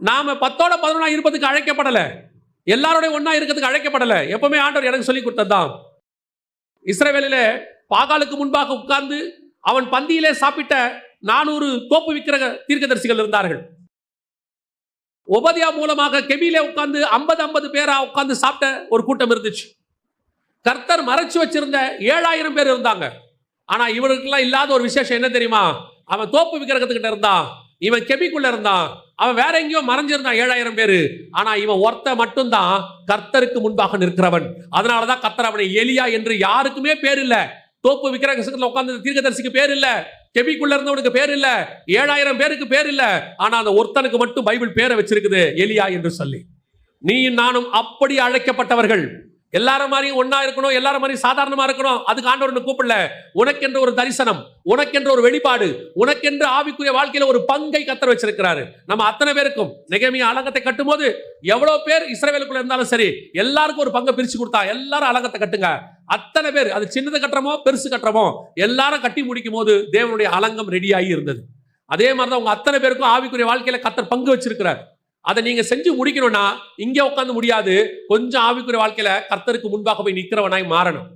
நாம 10ஓட 11 இருப்பதுக்கு அழைக்கப்படல, எல்லாரோட ஒன்னா இருக்கிறதுக்கு அழைக்கப்படல. எப்பவுமே ஆண்டவர் எனக்கு சொல்லி கொடுத்ததுதான். இஸ்ரவேலிலே பாகாலுக்கு முன்பாக உட்கார்ந்து அவன் பந்தியிலே சாப்பிட்ட 400 தோப்பு விக்கிரக தீர்க்கதரிசிகள் இருந்தார்கள். ஒபதியா மூலமாக கெபியிலே உட்கார்ந்து 50 பேரா உட்கார்ந்து சாப்பிட்ட ஒரு கூட்டம் இருந்துச்சு. கர்த்தர் மறைச்சு வச்சிருந்த 7000 பேர் இருந்தாங்க. ஆனா இவனுக்கெல்லாம் இல்லாத ஒரு விசேஷம் என்ன தெரியுமா? அவன் தோப்பு விக்கிரகத்துக்கிட்ட இருந்தான், இவன் கெபிக்குள்ள இருந்தான், அவன் வேற எங்கேயோ மறைஞ்சிருந்தான் 7000 பேரு. ஆனா இவன் ஒருத்த மட்டும்தான் கர்த்தருக்கு முன்பாக நிற்கிறவன். அதனாலதான் கர்த்தர் அவனை எலியா என்று யாருக்குமே பேர் இல்ல. தோப்பு விக்கிரகத்துல உட்கார்ந்து தீர்க்கதரிசிக்கு பேர் இல்ல, கெபிக்குள்ள இருந்தவனுக்கு பேர் இல்ல, 7000 பேருக்கு பேர் இல்ல. ஆனா அந்த ஒருத்தனுக்கு மட்டும் பைபிள் பேரை வச்சிருக்குது, எலியா என்று சொல்லி. நீ நானும் அப்படி அழைக்கப்பட்டவர்கள். எல்லாரும் மாதிரியும் ஒன்னா இருக்கணும், எல்லாரும் மாதிரி சாதாரணமா இருக்கணும், அதுக்கு ஆண்டவர் கூப்பிடல. உனக்கென்ற ஒரு தரிசனம், உனக்கென்ற ஒரு வெளிப்பாடு, உனக்கென்று ஆவிக்குரிய வாழ்க்கையில ஒரு பங்கை கர்த்தர் வச்சிருக்கிறாரு. நம்ம அத்தனை பேருக்கும் நெகேமியா அலங்கத்தை கட்டும் போது எவ்வளவு பேர் இஸ்ரவேலுக்குள்ள இருந்தாலும் சரி, எல்லாருக்கும் ஒரு பங்கை பிரிச்சு கொடுத்தா. எல்லாரும் அலங்கத்தை கட்டுங்க, அத்தனை பேர், அது சின்னது கட்டுறமோ பெருசு கட்டுறமோ, எல்லாரும் கட்டி முடிக்கும் போது தேவனுடைய அலங்கம் ரெடியாகி இருந்தது. அதே மாதிரிதான் உங்க அத்தனை பேருக்கும் ஆவிக்குரிய வாழ்க்கையில கர்த்தர் பங்கு வச்சிருக்கிறார். அதை நீங்க செஞ்சு முடிக்கணும்னா இங்க உட்கார்ந்து முடியாது. கொஞ்சம் ஆவிக்குரிய வாழ்க்கையில கர்த்தருக்கு முன்பாக போய் நிக்கிறவனாய் மாறணும்.